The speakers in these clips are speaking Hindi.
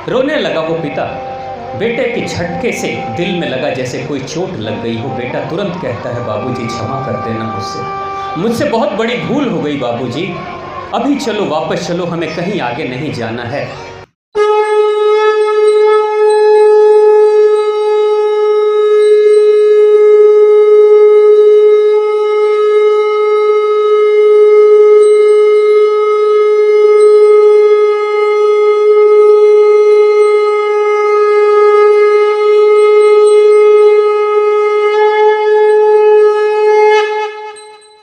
रोने लगा वो पिता। बेटे के झटके से दिल में लगा जैसे कोई चोट लग गई हो। बेटा तुरंत कहता है, बाबूजी क्षमा कर देना मुझसे बहुत बड़ी भूल हो गई बाबूजी। अभी चलो, वापस चलो, हमें कहीं आगे नहीं जाना है।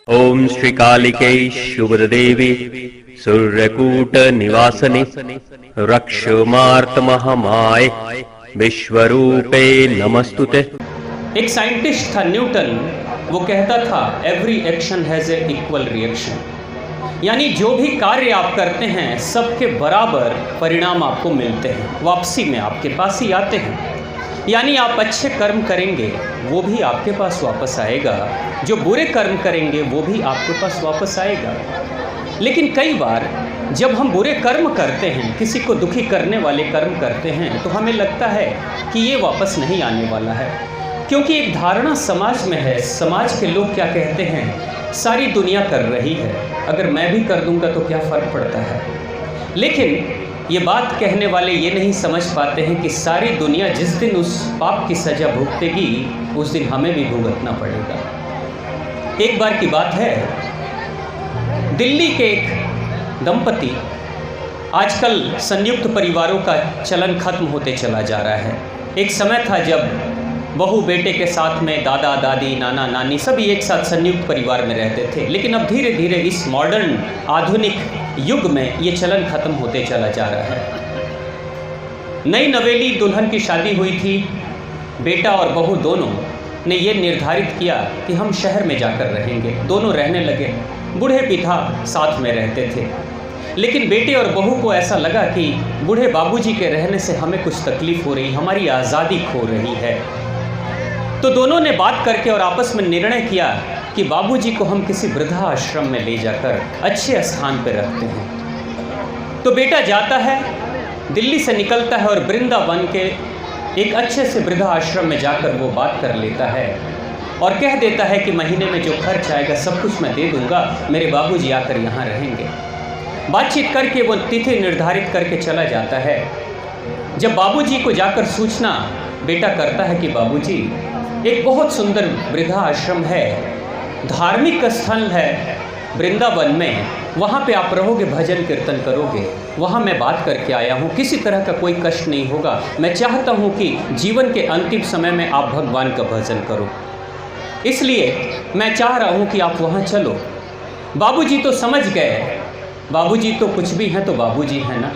ओम श्री कालिके शुभदेवी सूर्यकूट निवासने रक्षमार्त महामाय विश्वरूपे नमस्तुते। एक साइंटिस्ट था न्यूटन, वो कहता था every action has a equal reaction. यानी जो भी कार्य आप करते हैं सबके बराबर परिणाम आपको मिलते हैं, वापसी में आपके पास ही आते हैं। यानी आप अच्छे कर्म करेंगे वो भी आपके पास वापस आएगा, जो बुरे कर्म करेंगे वो भी आपके पास वापस आएगा। लेकिन कई बार जब हम बुरे कर्म करते हैं, किसी को दुखी करने वाले कर्म करते हैं, तो हमें लगता है कि ये वापस नहीं आने वाला है, क्योंकि एक धारणा समाज में है। समाज के लोग क्या कहते हैं, सारी दुनिया कर रही है, अगर मैं भी कर दूंगा तो क्या फ़र्क पड़ता है। लेकिन ये बात कहने वाले ये नहीं समझ पाते हैं कि सारी दुनिया जिस दिन उस पाप की सज़ा भुगतेगी, उस दिन हमें भी भुगतना पड़ेगा। एक बार की बात है, दिल्ली के एक दंपति, आजकल संयुक्त परिवारों का चलन खत्म होते चला जा रहा है। एक समय था जब बहू बेटे के साथ में दादा दादी नाना नानी सभी एक साथ संयुक्त परिवार में रहते थे। लेकिन अब धीरे धीरे इस मॉडर्न आधुनिक युग में ये चलन खत्म होते चला जा रहा है। नई नवेली दुल्हन की शादी हुई थी। बेटा और बहू दोनों ने ये निर्धारित किया कि हम शहर में जाकर रहेंगे। दोनों रहने लगे। बूढ़े पिता साथ में रहते थे, लेकिन बेटे और बहू को ऐसा लगा कि बूढ़े बाबूजी के रहने से हमें कुछ तकलीफ हो रही, हमारी आज़ादी खो रही है। तो दोनों ने बात करके और आपस में निर्णय किया कि बाबूजी को हम किसी वृद्धा आश्रम में ले जाकर अच्छे स्थान पर रखते हैं। तो बेटा जाता है, दिल्ली से निकलता है और वृंदावन के एक अच्छे से वृद्धा आश्रम में जाकर वो बात कर लेता है और कह देता है कि महीने में जो खर्च आएगा सब कुछ मैं दे दूंगा, मेरे बाबूजी आकर यहाँ रहेंगे। बातचीत करके वो तिथि निर्धारित करके चला जाता है। जब बाबूजी को जाकर सूचना बेटा करता है कि बाबूजी, एक बहुत सुंदर वृद्धा आश्रम है, धार्मिक स्थल है वृंदावन में, वहाँ पे आप रहोगे, भजन कीर्तन करोगे, वहाँ मैं बात करके आया हूँ, किसी तरह का कोई कष्ट नहीं होगा। मैं चाहता हूँ कि जीवन के अंतिम समय में आप भगवान का भजन करो, इसलिए मैं चाह रहा हूँ कि आप वहाँ चलो। बाबूजी तो समझ गए, बाबूजी तो कुछ भी हैं तो बाबूजी हैं ना,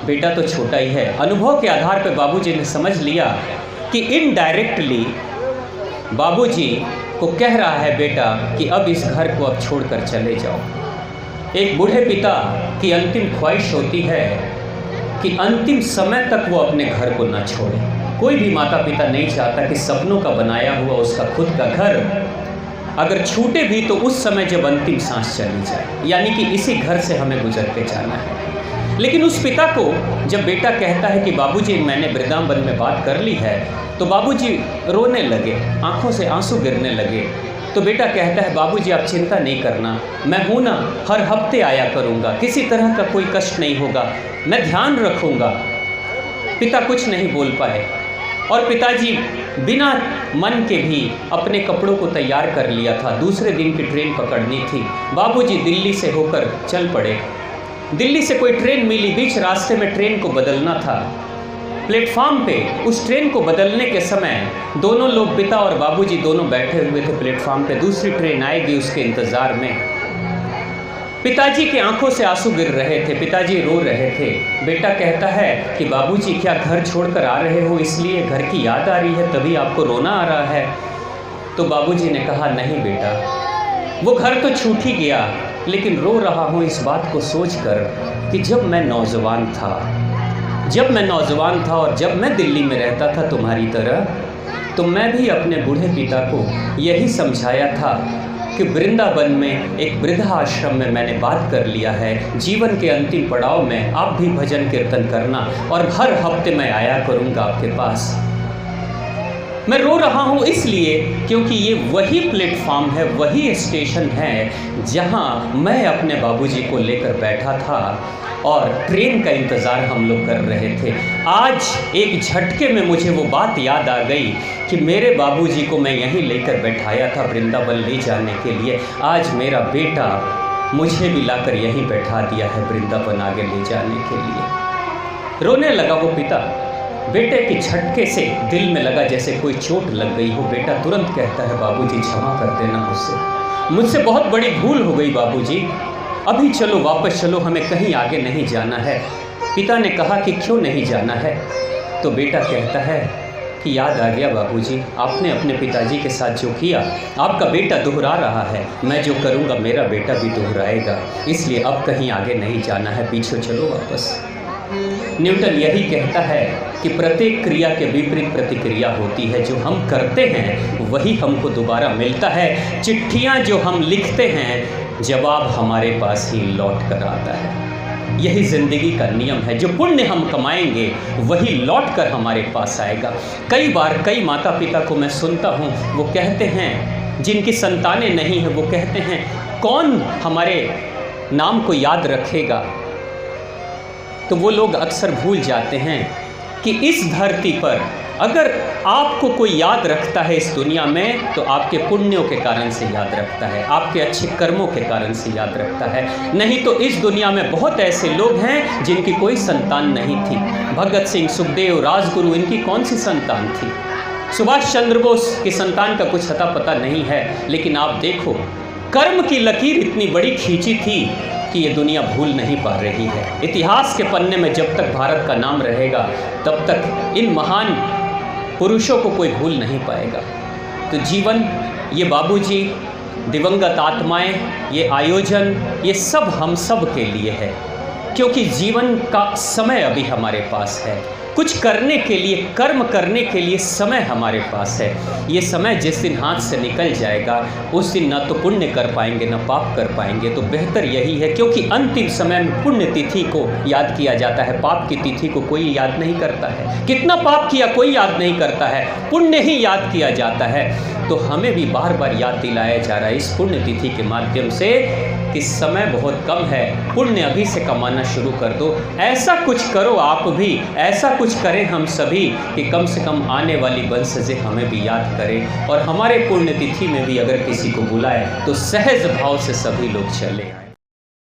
बेटा तो छोटा ही है। अनुभव के आधार पर बाबूजी ने समझ लिया कि इनडायरेक्टली बाबूजी को कह रहा है बेटा कि अब इस घर को अब छोड़कर चले जाओ। एक बूढ़े पिता की अंतिम ख्वाहिश होती है कि अंतिम समय तक वो अपने घर को ना छोड़े। कोई भी माता पिता नहीं चाहता कि सपनों का बनाया हुआ उसका खुद का घर अगर छूटे भी तो उस समय जब अंतिम सांस चली जाए, यानी कि इसी घर से हमें गुजर के जाना है। लेकिन उस पिता को जब बेटा कहता है कि बाबूजी मैंने वृंदावन में बात कर ली है, तो बाबूजी रोने लगे, आंखों से आंसू गिरने लगे। तो बेटा कहता है बाबूजी आप चिंता नहीं करना, मैं हूँ ना, हर हफ्ते आया करूँगा, किसी तरह का कोई कष्ट नहीं होगा, मैं ध्यान रखूँगा। पिता कुछ नहीं बोल पाए और पिताजी बिना मन के भी अपने कपड़ों को तैयार कर लिया था। दूसरे दिन की ट्रेन पकड़नी थी। बाबूजी दिल्ली से होकर चल पड़े। दिल्ली से कोई ट्रेन मिली, बीच रास्ते में ट्रेन को बदलना था। प्लेटफार्म पे उस ट्रेन को बदलने के समय दोनों लोग, पिता और बाबूजी दोनों बैठे हुए थे प्लेटफार्म पे। दूसरी ट्रेन आएगी उसके इंतज़ार में। पिताजी की आंखों से आंसू गिर रहे थे, पिताजी रो रहे थे। बेटा कहता है कि बाबूजी क्या घर छोड़कर आ रहे हो, इसलिए घर की याद आ रही है तभी आपको रोना आ रहा है? तो बाबूजी ने कहा नहीं बेटा, वो घर तो छूट ही गया, लेकिन रो रहा हूँ इस बात को सोचकर कि जब मैं नौजवान था और जब मैं दिल्ली में रहता था तुम्हारी तरह, तो मैं भी अपने बूढ़े पिता को यही समझाया था कि वृंदावन में एक वृद्धाश्रम में मैंने बात कर लिया है, जीवन के अंतिम पड़ाव में आप भी भजन कीर्तन करना और हर हफ्ते मैं आया करूँगा आपके पास। मैं रो रहा हूँ इसलिए क्योंकि ये वही प्लेटफॉर्म है, वही स्टेशन है जहाँ मैं अपने बाबूजी को लेकर बैठा था और ट्रेन का इंतज़ार हम लोग कर रहे थे। आज एक झटके में मुझे वो बात याद आ गई कि मेरे बाबूजी को मैं यहीं लेकर बैठाया था वृंदावन ले जाने के लिए। आज मेरा बेटा मुझे भी लाकर यहीं बैठा दिया है वृंदावन आगे ले जाने के लिए। रोने लगा वो पिता। बेटे के झटके से दिल में लगा जैसे कोई चोट लग गई हो। बेटा तुरंत कहता है, बाबूजी क्षमा कर देना मुझसे बहुत बड़ी भूल हो गई बाबूजी, अभी चलो वापस चलो, हमें कहीं आगे नहीं जाना है। पिता ने कहा कि क्यों नहीं जाना है? तो बेटा कहता है कि याद आ गया बाबूजी, आपने अपने पिताजी के साथ जो किया आपका बेटा दोहरा रहा है, मैं जो करूँगा मेरा बेटा भी दोहराएगा, इसलिए अब कहीं आगे नहीं जाना है, पीछे चलो वापस। न्यूटन यही कहता है कि प्रत्येक क्रिया के विपरीत प्रतिक्रिया होती है। जो हम करते हैं वही हमको दोबारा मिलता है। चिट्ठियाँ जो हम लिखते हैं जवाब हमारे पास ही लौट कर आता है। यही ज़िंदगी का नियम है। जो पुण्य हम कमाएंगे वही लौट कर हमारे पास आएगा। कई बार कई माता पिता को मैं सुनता हूँ, वो कहते हैं, जिनकी संतानें नहीं हैं, वो कहते हैं कौन हमारे नाम को याद रखेगा। तो वो लोग अक्सर भूल जाते हैं कि इस धरती पर अगर आपको कोई याद रखता है इस दुनिया में तो आपके पुण्यों के कारण से याद रखता है, आपके अच्छे कर्मों के कारण से याद रखता है। नहीं तो इस दुनिया में बहुत ऐसे लोग हैं जिनकी कोई संतान नहीं थी। भगत सिंह, सुखदेव, राजगुरु, इनकी कौन सी संतान थी? सुभाष चंद्र बोस की संतान का कुछ अता पता नहीं है। लेकिन आप देखो, कर्म की लकीर इतनी बड़ी खींची थी कि ये दुनिया भूल नहीं पा रही है। इतिहास के पन्ने में जब तक भारत का नाम रहेगा तब तक इन महान पुरुषों को कोई भूल नहीं पाएगा। तो जीवन, ये बाबूजी, दिवंगत आत्माएं, ये आयोजन, ये सब हम सब के लिए है, क्योंकि जीवन का समय अभी हमारे पास है। कुछ करने के लिए, कर्म करने के लिए समय हमारे पास है। ये समय जिस दिन हाथ से निकल जाएगा उस दिन ना तो पुण्य कर पाएंगे ना पाप कर पाएंगे। तो बेहतर यही है, क्योंकि अंतिम समय में पुण्य तिथि को याद किया जाता है, पाप की तिथि को कोई याद नहीं करता है। कितना पाप किया कोई याद नहीं करता है, पुण्य ही याद किया जाता है। तो हमें भी बार बार याद दिलाया जा रहा है इस पुण्य तिथि के माध्यम से कि समय बहुत कम है, पुण्य अभी से कमाना शुरू कर दो। ऐसा कुछ करो आप भी, ऐसा कुछ करें हम सभी कि कम से कम आने वाली वंशजें हमें भी याद करें। और हमारे पुण्य तिथि में भी अगर किसी को बुलाए तो सहज भाव से सभी लोग चले आए।